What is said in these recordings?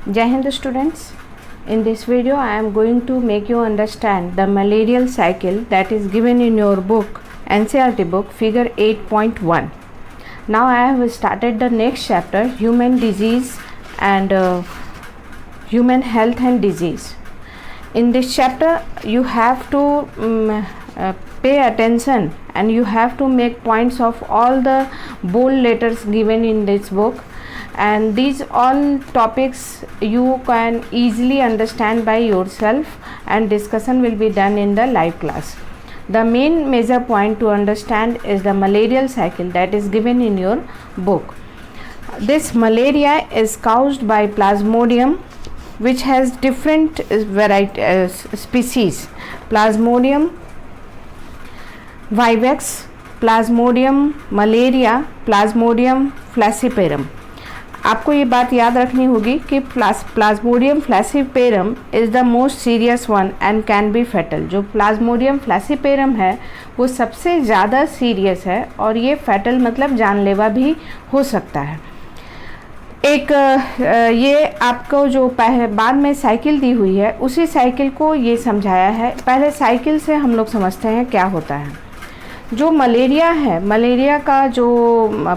Jai Hind students. In this video I am going to make you understand the malarial cycle that is given in your book, NCERT book, figure 8.1. Now I have started the next chapter, human disease and human health and disease. In this chapter you have to pay attention and you have to make points of all the bold letters given in this book, and these all topics you can easily understand by yourself and discussion will be done in the live class. The main major point to understand is the malarial cycle that is given in your book. This malaria is caused by Plasmodium, which has different species: Plasmodium vivax, Plasmodium malaria, Plasmodium falciparum. आपको ये बात याद रखनी होगी कि plasmodium falciparum is the most serious one and can be fatal. जो plasmodium फ्लैसीपेरम है वो सबसे ज़्यादा सीरियस है और ये फेटल मतलब जानलेवा भी हो सकता है. एक ये आपको जो बाद में साइकिल दी हुई है उसी साइकिल को ये समझाया है. पहले साइकिल से हम लोग समझते हैं क्या होता है. जो मलेरिया है, मलेरिया का जो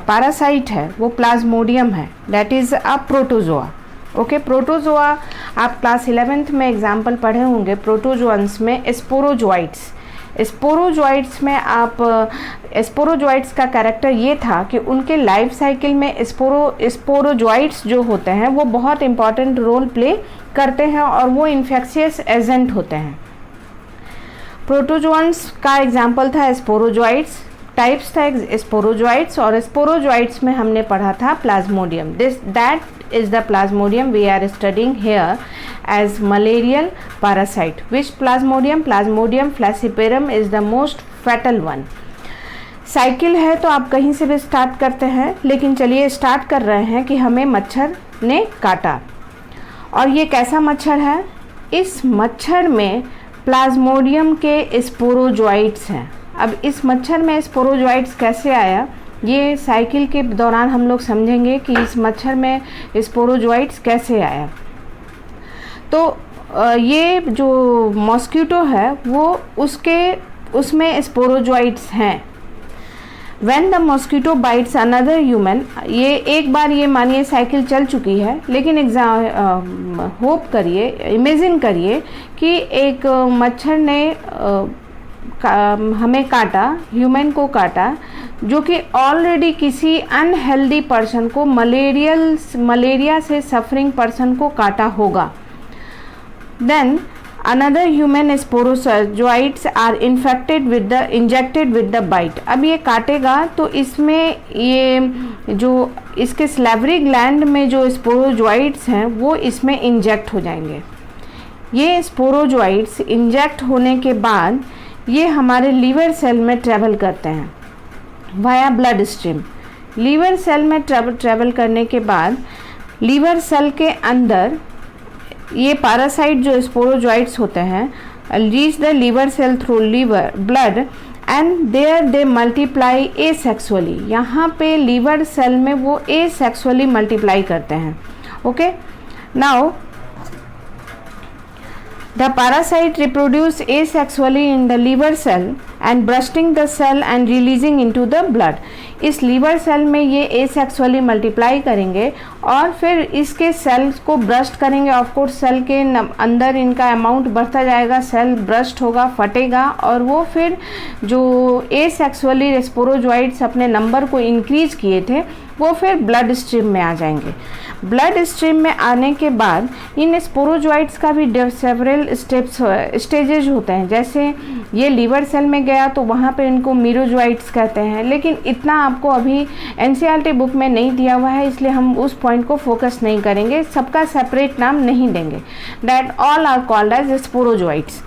पैरासाइट है वो प्लाज्मोडियम है, that is a protozoa. Okay, protozoa आप क्लास 11th में एग्जाम्पल पढ़े होंगे. प्रोटोजोअन्स में स्पोरोजोइट्स, स्पोरोजोइट्स में आप स्पोरोजोइट्स का कैरेक्टर ये था कि उनके लाइफ साइकिल में स्पोरोजोइट्स जो होते हैं वो बहुत इंपॉर्टेंट रोल प्ले करते हैं और वो इन्फेक्शियस एजेंट होते हैं. प्रोटोजोअन्स का एग्जाम्पल था स्पोरोजोइट्स. टाइप्स था स्पोरोजोइट्स और स्पोरोजोइट्स में हमने पढ़ा था plasmodium. That is the plasmodium we are studying here as malarial parasite. Which plasmodium falciparum is the most fatal one. Cycle है तो आप कहीं से भी स्टार्ट करते हैं, लेकिन चलिए स्टार्ट कर रहे हैं कि हमें मच्छर ने काटा. और ये कैसा मच्छर है? इस मच्छर में प्लाज्मोडियम के स्पोरोजोइट्स हैं. अब इस मच्छर में स्पोरोजोइट्स कैसे आया ये साइकिल के दौरान हम लोग समझेंगे कि इस मच्छर में स्पोरोजोइट्स कैसे आया. तो ये जो मॉस्किटो है वो उसमें स्पोरोजोइट्स हैं. When the mosquito bites another human, ये एक बार ये मानिए साइकिल चल चुकी है, लेकिन होप करिए, इमेजिन करिए कि एक मच्छर ने हमें काटा, ह्यूमन को काटा, जो कि ऑलरेडी किसी अनहेल्दी पर्सन को मलेरिया से सफरिंग पर्सन को काटा होगा. Then another human sporozoites are injected with the bite. अब ये काटेगा तो इसमें ये जो इसके सैलिवरी ग्लैंड में जो स्पोरोजोइट्स हैं वो इसमें इंजेक्ट हो जाएंगे. ये स्पोरोजोइट्स इंजेक्ट होने के बाद ये हमारे लीवर सेल में ट्रैवल करते हैं via blood stream. Liver cell में ट्रैवल करने के बाद लीवर सेल के अंदर ये पैरासाइट जो स्पोरोजोइट्स होते हैं reach the liver cell through liver blood and there they multiply asexually. यहाँ पे लीवर सेल में वो एसेक्सुअली मल्टीप्लाई करते हैं. Okay, now the parasite reproduce asexually in the liver cell and bursting the cell and releasing into the blood. इस liver cell में ये asexually multiply करेंगे और फिर इसके सेल्स को ब्रस्ट करेंगे. ऑफकोर्स सेल के अंदर इनका अमाउंट बढ़ता जाएगा, सेल ब्रस्ट होगा, फटेगा और वो फिर जो एसेक्सुअली स्पोरोजोइट्स अपने नंबर को इंक्रीज किए थे वो फिर ब्लड स्ट्रीम में आ जाएंगे. ब्लड स्ट्रीम में आने के बाद इन स्पोरोजोइट्स का भी सेवरल स्टेजेज होते हैं. जैसे ये लीवर सेल में गया तो वहाँ पे इनको मीरोजोइट्स कहते हैं, लेकिन इतना आपको अभी एनसीईआरटी बुक में नहीं दिया हुआ है इसलिए हम उस पॉइंट को फोकस नहीं करेंगे, सबका सेपरेट नाम नहीं देंगे. That all are called as sporozoites.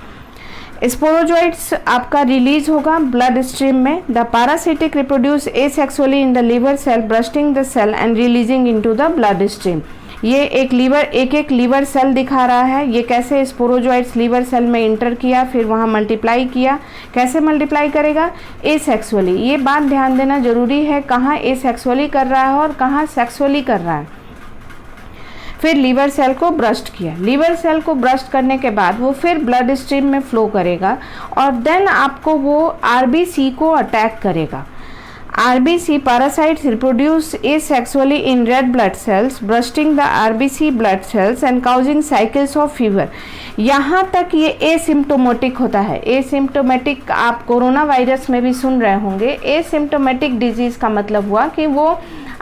Sporozoites आपका रिलीज होगा ब्लड स्ट्रीम में. The parasitic reproduce asexually in the liver cell bursting the cell and releasing into the blood stream. ये एक लीवर सेल दिखा रहा है. ये कैसे स्पोरोजोइट्स लीवर सेल में इंटर किया, फिर वहाँ मल्टीप्लाई किया. कैसे मल्टीप्लाई करेगा? एसेक्सुअली. ये बात ध्यान देना जरूरी है, कहाँ एसेक्सुअली कर रहा है और कहाँ सेक्सुअली कर रहा है. फिर लीवर सेल को ब्रस्ट किया, लीवर सेल को ब्रस्ट करने के बाद वो फिर ब्लड स्ट्रीम में फ्लो करेगा और देन आपको वो आरबीसी को अटैक करेगा। RBC parasites reproduce asexually in red blood cells, bursting the RBC blood cells and causing cycles of fever। यहाँ तक ये एसिम्टोमेटिक होता है। एसिम्टोमेटिक आप कोरोना वायरस में भी सुन रहे होंगे। एसिम्टोमेटिक डिजीज़ का मतलब हुआ कि वो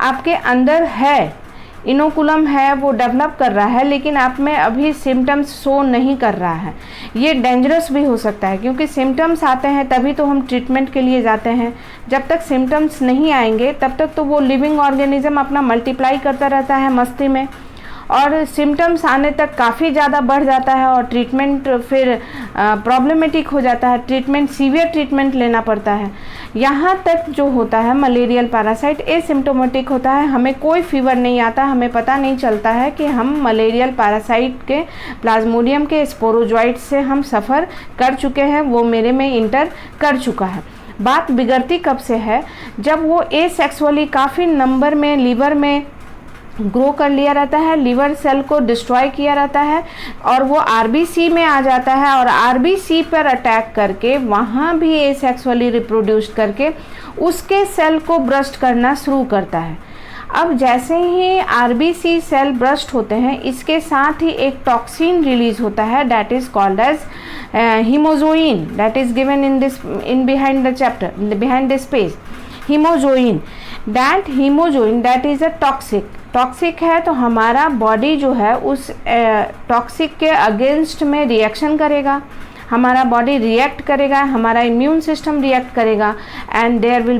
आपके अंदर है, इनोकुलम है, वो डेवलप कर रहा है, लेकिन आप में अभी सिम्टम्स शो नहीं कर रहा है। ये डेंजरस भी हो सकता है क्योंकि सिम्टम्स आते हैं तभी तो हम ट्रीटमेंट के लिए जाते हैं। जब तक सिम्टम्स नहीं आएंगे तब तक तो वो लिविंग ऑर्गेनिज्म अपना मल्टीप्लाई करता रहता है मस्ती में, और सिम्टम्स आने तक काफ़ी ज़्यादा बढ़ जाता है और ट्रीटमेंट फिर प्रॉब्लमेटिक हो जाता है, ट्रीटमेंट सीवियर ट्रीटमेंट लेना पड़ता है। यहाँ तक जो होता है मलेरियल पैरासाइट एसिम्टोमेटिक होता है, हमें कोई फीवर नहीं आता, हमें पता नहीं चलता है कि हम मलेरियल पैरासाइट के प्लाज्मोडियम के स्पोरोजॉइट से हम सफ़र कर चुके हैं, वो मेरे में इंटर कर चुका है। बात बिगड़ती कब से है, जब वो एसेक्सुअली काफ़ी नंबर में लीवर में ग्रो कर लिया रहता है, लीवर सेल को डिस्ट्रॉय किया रहता है और वो आरबीसी में आ जाता है और आरबीसी पर अटैक करके वहाँ भी एसेक्सुअली रिप्रोड्यूस करके उसके सेल को ब्रस्ट करना शुरू करता है। अब जैसे ही आरबीसी सेल ब्रस्ट होते हैं, इसके साथ ही एक टॉक्सिन रिलीज होता है, that is called as hemozoin, that is given in behind the chapter, behind this page. Hemozoin, that is a toxic है, तो हमारा बॉडी जो है उस टॉक्सिक के अगेंस्ट में रिएक्शन करेगा, हमारा बॉडी रिएक्ट करेगा, हमारा इम्यून सिस्टम रिएक्ट करेगा and there will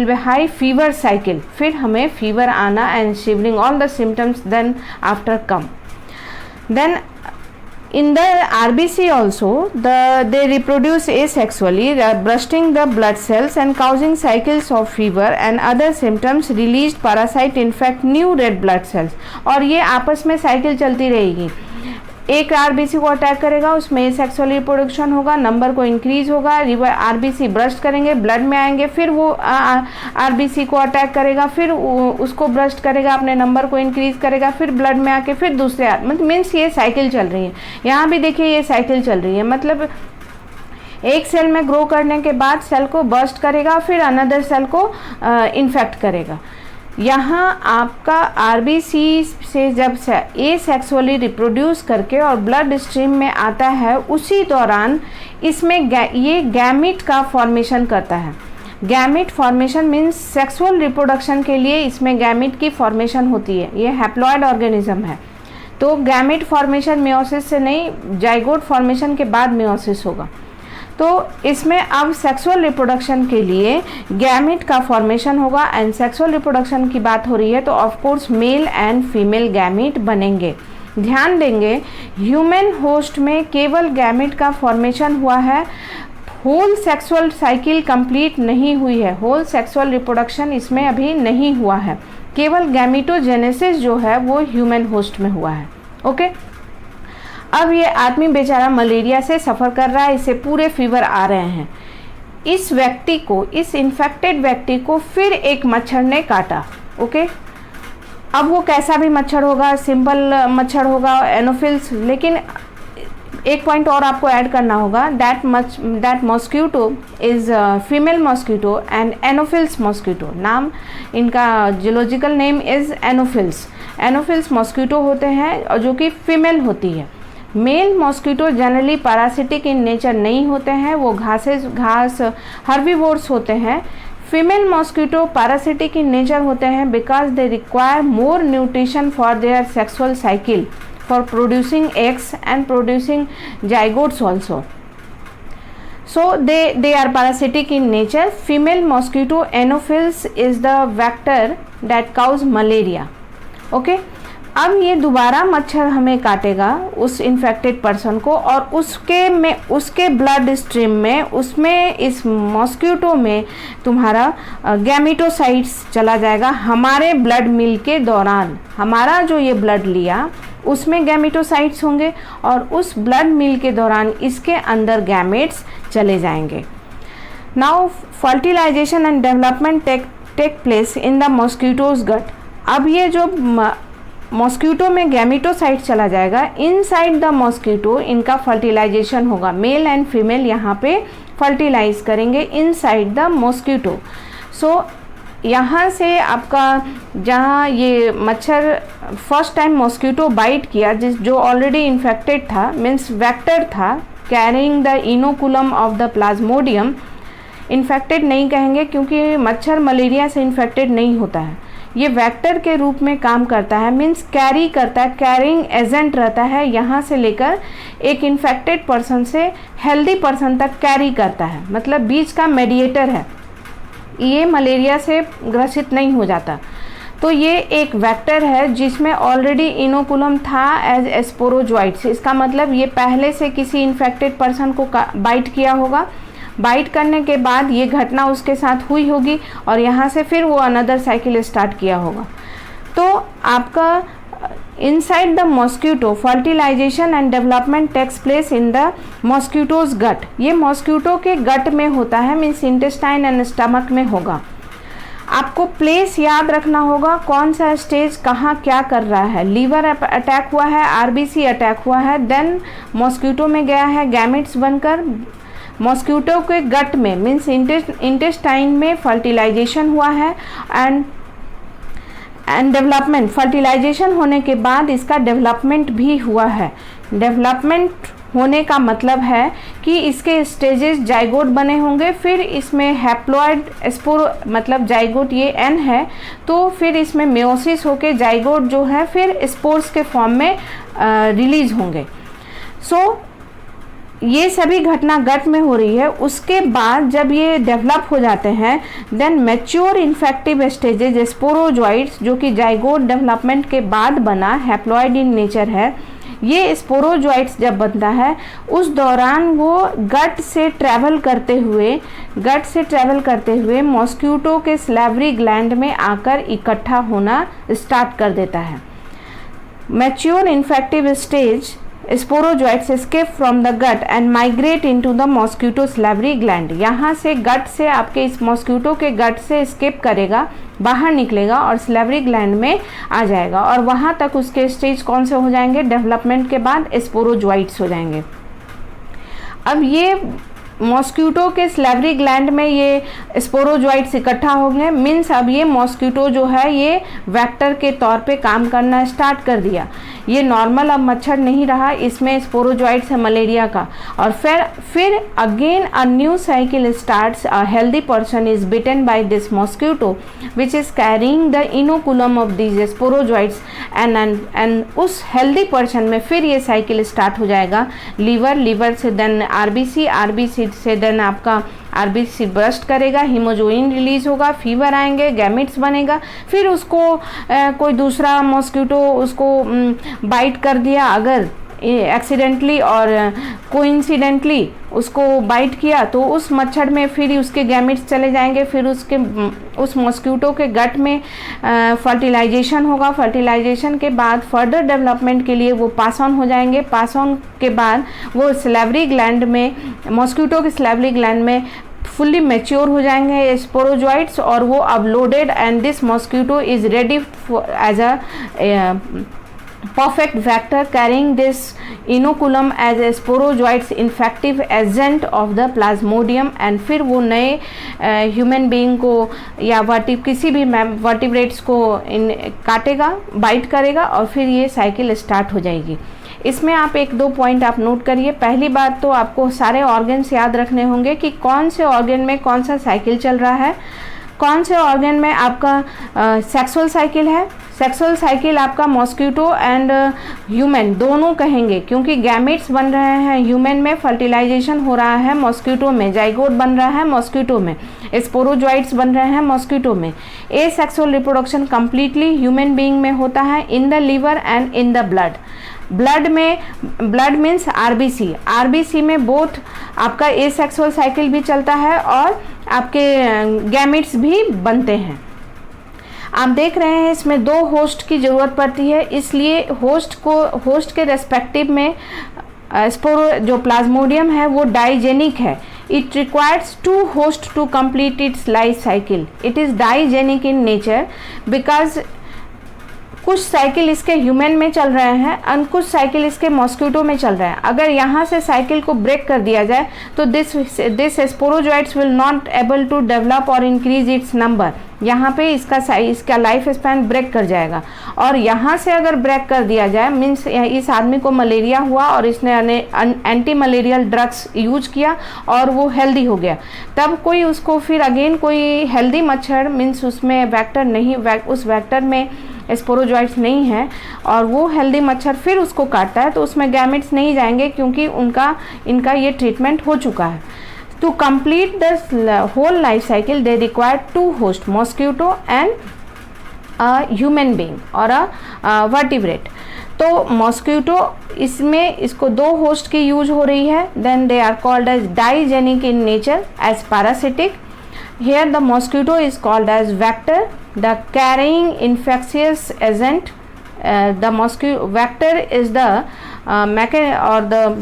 be high fever cycle. फिर हमें फीवर आना and shivering, all the symptoms then after come. Then in the RBC also, they reproduce asexually, bursting the blood cells and causing cycles of fever and other symptoms. Released parasite infect new red blood cells, और ये आपस में cycle चलती रहेगी। एक RBC को attack करेगा, उसमें एसेक्सुअल रिप्रोडक्शन होगा, नंबर को इंक्रीज होगा, आरबीसी ब्रस्ट करेंगे, ब्लड में आएंगे, फिर वो आरबीसी को अटैक करेगा, फिर उसको ब्रस्ट करेगा, अपने नंबर को इंक्रीज करेगा, फिर ब्लड में आके फिर दूसरे मतलब मीन्स ये साइकिल चल रही है। यहाँ भी देखिए ये साइकिल चल रही है, मतलब एक सेल में ग्रो करने के बाद सेल को बर्स्ट करेगा, फिर अनदर सेल को इन्फेक्ट करेगा। यहाँ आपका आरबीसी से जब एसेक्सुअली रिप्रोड्यूस करके और ब्लड स्ट्रीम में आता है, उसी दौरान इसमें ये गैमिट का फॉर्मेशन करता है। Gamete formation means sexual reproduction के लिए इसमें गैमिट की फॉर्मेशन होती है। ये हैप्लॉइड ऑर्गेनिज्म है, तो गैमिट फॉर्मेशन मियोसिस से नहीं, जाइगोट फॉर्मेशन के बाद मियोसिस होगा। तो इसमें अब सेक्सुअल रिप्रोडक्शन के लिए गैमिट का फॉर्मेशन होगा एंड सेक्सुअल रिप्रोडक्शन की बात हो रही है तो of course mail and female gamete बनेंगे। ध्यान देंगे ह्यूमन होस्ट में केवल गैमिट का फॉर्मेशन हुआ है, होल सेक्सुअल साइकिल कंप्लीट नहीं हुई है, होल सेक्सुअल रिप्रोडक्शन इसमें अभी नहीं हुआ है, केवल गैमिटोजेनेसिस जो है वो ह्यूमन होस्ट में हुआ है। ओके, अब ये आदमी बेचारा मलेरिया से सफ़र कर रहा है, इसे पूरे फीवर आ रहे हैं। इस व्यक्ति को, इस इन्फेक्टेड व्यक्ति को फिर एक मच्छर ने काटा। ओके, अब वो कैसा भी मच्छर होगा, सिंपल मच्छर होगा, एनोफिल्स, लेकिन एक पॉइंट और आपको ऐड करना होगा, that mosquito is female mosquito and Anopheles mosquito. नाम इनका geological name is Anopheles. Anopheles mosquito होते हैं और जो कि फीमेल होती है। Male mosquito generally parasitic in nature नहीं होते हैं, वो घास हर्बीवोर्स होते हैं। Female mosquito parasitic in nature होते हैं because they require more nutrition for their sexual cycle, for producing eggs and producing zygotes also. So they are parasitic in nature. Female mosquito Anopheles is the vector that cause malaria. Okay, अब ये दोबारा मच्छर हमें काटेगा उस infected person को और उसके ब्लड स्ट्रीम में, उसमें इस मॉस्क्यूटो में तुम्हारा गैमिटोसाइट्स चला जाएगा। हमारे ब्लड मिल के दौरान, हमारा जो ये ब्लड लिया उसमें गैमिटोसाइट्स होंगे और उस ब्लड मिल के दौरान इसके अंदर गैमेट्स चले जाएंगे। Now fertilization and development take place in the mosquito's gut. अब ये जो मॉस्क्यूटो में गैमेटोसाइट चला जाएगा, इनसाइड द मॉस्क्यूटो इनका फर्टिलाइजेशन होगा, मेल एंड फीमेल यहाँ पे फर्टिलाइज करेंगे इनसाइड द मॉस्क्यूटो। सो यहाँ से आपका जहाँ ये मच्छर फर्स्ट टाइम मॉस्क्यूटो बाइट किया, जो ऑलरेडी इन्फेक्टेड था, मीन्स वेक्टर था carrying the inoculum of the Plasmodium, infected नहीं कहेंगे क्योंकि मच्छर मलेरिया से इन्फेक्टेड नहीं होता है, ये वेक्टर के रूप में काम करता है, मीन्स कैरी करता है, कैरिंग एजेंट रहता है, यहाँ से लेकर एक इन्फेक्टेड पर्सन से हेल्दी पर्सन तक कैरी करता है, मतलब बीच का मेडिएटर है, ये मलेरिया से ग्रसित नहीं हो जाता। तो ये एक वेक्टर है जिसमें ऑलरेडी इनोकुलम था एज एस्पोरोजोइट्स, इसका मतलब ये पहले से किसी इन्फेक्टेड पर्सन को बाइट किया होगा, बाइट करने के बाद ये घटना उसके साथ हुई होगी और यहाँ से फिर वो अनदर साइकिल स्टार्ट किया होगा। तो आपका inside the mosquito fertilization and development takes place in the mosquito's gut, ये मॉस्क्यूटो के गट में होता है, मीन्स इंटेस्टाइन एंड स्टमक में होगा। आपको प्लेस याद रखना होगा, कौन सा स्टेज कहाँ क्या कर रहा है, लीवर अटैक हुआ है, आरबीसी अटैक हुआ है, देन मॉस्क्यूटो में गया है गैमेट्स बनकर, मॉस्क्यूटो के गट में मीन्स इंटेस्टाइन में फर्टिलाइजेशन हुआ है एंड डेवलपमेंट, फर्टिलाइजेशन होने के बाद इसका डेवलपमेंट भी हुआ है। डेवलपमेंट होने का मतलब है कि इसके स्टेजेस जाइगोट बने होंगे, फिर इसमें हैप्लॉइड स्पोर, मतलब जाइगोट ये एन है, तो फिर इसमें मेयोसिस होके जाइगोट जो है फिर स्पोर्स के फॉर्म में रिलीज होंगे। सो ये सभी घटना गट में हो रही है। उसके बाद जब ये डेवलप हो जाते हैं, then mature infective stages sporozoites, जो कि जाइगोट डेवलपमेंट के बाद बना, हैप्लॉइड इन नेचर है, ये स्पोरोजोइट्स जब बनता है उस दौरान वो गट से ट्रैवल करते हुए मॉस्क्यूटो के सैलिवरी ग्लैंड में आकर इकट्ठा होना स्टार्ट कर देता है। Mature infective stage sporozoites escape from the gut and migrate into the mosquito salivary gland, यहाँ से गट से आपके इस मॉस्क्यूटो के गट से escape करेगा, बाहर निकलेगा और सैलिवरी ग्लैंड में आ जाएगा और वहाँ तक उसके स्टेज कौन से हो जाएंगे, डेवलपमेंट के बाद स्पोरोजोइट्स हो जाएंगे। अब ये मॉस्क्यूटो के सैलिवरी ग्लैंड में ये स्पोरोजोइट्स इकट्ठा हो गए, मीन्स अब ये मॉस्क्यूटो जो है ये वेक्टर के तौर पे काम करना स्टार्ट कर दिया, ये नॉर्मल अब मच्छर नहीं रहा, इसमें स्पोरोजोइट्स है मलेरिया का। और फिर again a new cycle starts, a healthy person is bitten by this mosquito which is carrying the inoculum of this sporozoites and उस हेल्दी पर्सन में फिर ये साइकिल स्टार्ट हो जाएगा। लीवर से देन आरबीसी से देन आपका आरबीसी ब्रस्ट करेगा, हीमोजोइन रिलीज होगा, फीवर आएंगे, गैमेट्स बनेगा, फिर उसको कोई दूसरा मॉस्क्यूटो उसको बाइट कर दिया अगर एक्सीडेंटली और कोइंसिडेंटली उसको बाइट किया, तो उस मच्छर में फिर उसके गैमेट्स चले जाएंगे, फिर उस मॉस्क्यूटो के गट में फर्टिलाइजेशन होगा, फर्टिलाइजेशन के बाद फर्दर डेवलपमेंट के लिए वो पास ऑन हो जाएंगे, पास ऑन के बाद वो सैलिवरी ग्लैंड में, मॉस्क्यूटो के सैलिवरी ग्लैंड में फुल्ली मैच्योर हो जाएंगे स्पोरोजोइट्स और वो uploaded and this mosquito is ready as a perfect vector carrying this inoculum as a sporozoites infective agent of the plasmodium and फिर वो नए ह्यूमन बीइंग को या किसी भी वर्टिब्रेट्स को काटेगा, बाइट करेगा और फिर ये साइकिल स्टार्ट हो जाएगी। इसमें आप एक दो पॉइंट आप नोट करिए। पहली बात तो आपको सारे ऑर्गन्स याद रखने होंगे कि कौन से ऑर्गन में कौन सा साइकिल चल रहा है, कौन से ऑर्गन में आपका सेक्सुअल साइकिल है। सेक्सुअल साइकिल आपका मॉस्क्यूटो एंड ह्यूमन दोनों कहेंगे क्योंकि गैमेट्स बन रहे हैं ह्यूमन में, फर्टिलाइजेशन हो रहा है मॉस्क्यूटो में, जाइगोट बन रहा है मॉस्क्यूटो में, स्पोरोजोइट्स बन रहे हैं मॉस्क्यूटो में। ए sexual reproduction completely human being में होता है in the liver and in the blood. Blood means RBC में बोथ आपका ए सेक्सुअल साइकिल भी चलता है और आपके गैमेट्स भी बनते हैं। आप देख रहे हैं इसमें दो होस्ट की ज़रूरत पड़ती है, इसलिए होस्ट के रेस्पेक्टिव में जो प्लाज्मोडियम है वो डाइजेनिक है। It requires 2 host to complete its life cycle. It is digenic in nature because कुछ साइकिल इसके ह्यूमन में चल रहे हैं और कुछ साइकिल इसके मॉस्किटो में चल रहे हैं। अगर यहाँ से साइकिल को ब्रेक कर दिया जाए तो this sporozoites will not able to develop और इंक्रीज इट्स नंबर। यहाँ पे इसका लाइफ स्पैन ब्रेक कर जाएगा। और यहाँ से अगर ब्रेक कर दिया जाए मीन्स इस आदमी को मलेरिया हुआ और इसने एंटी मलेरियल ड्रग्स यूज किया और वो हेल्दी हो गया, तब कोई उसको फिर अगेन कोई हेल्दी मच्छर मीन्स उसमें वेक्टर नहीं, उस वेक्टर में स्पोरोजोइट्स नहीं है और वो हेल्दी मच्छर फिर उसको काटता है तो उसमें गैमेट्स नहीं जाएंगे क्योंकि इनका ये ट्रीटमेंट हो चुका है। To complete this whole life cycle, they require two hosts, mosquito and a human being or a vertebrate. तो मॉस्किटो इसमें इसको दो होस्ट की यूज हो रही है, then they are called as digenic in nature as parasitic. Here the mosquito is called as vector, the carrying infectious agent. The mosquito vector is the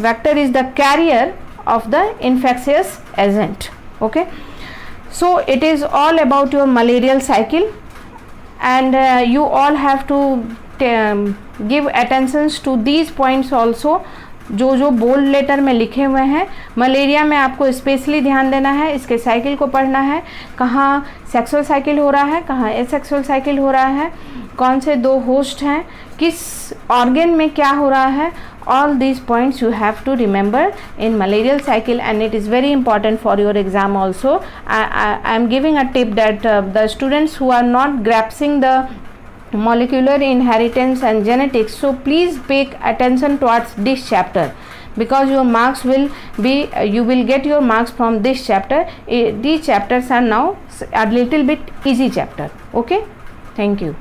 vector is the carrier of the infectious agent. Okay, so it is all about your malarial cycle, and you all have to give attention to these points also जो bold letter में लिखे हुए हैं। Malaria में आपको specially ध्यान देना है, इसके साइकिल को पढ़ना है, कहाँ सेक्सुअल साइकिल हो रहा है, कहाँ एसेक्सुअल साइकिल हो रहा है, कौन से दो होस्ट हैं, किस ऑर्गन में क्या हो रहा है। All these points you have to remember in malarial cycle, and it is very important for your exam also. I am giving a tip that the students who are not grasping the molecular inheritance and genetics, so please pay attention towards this chapter because your marks will be you will get your marks from this chapter. These chapters are now a little bit easy chapter. Okay, thank you.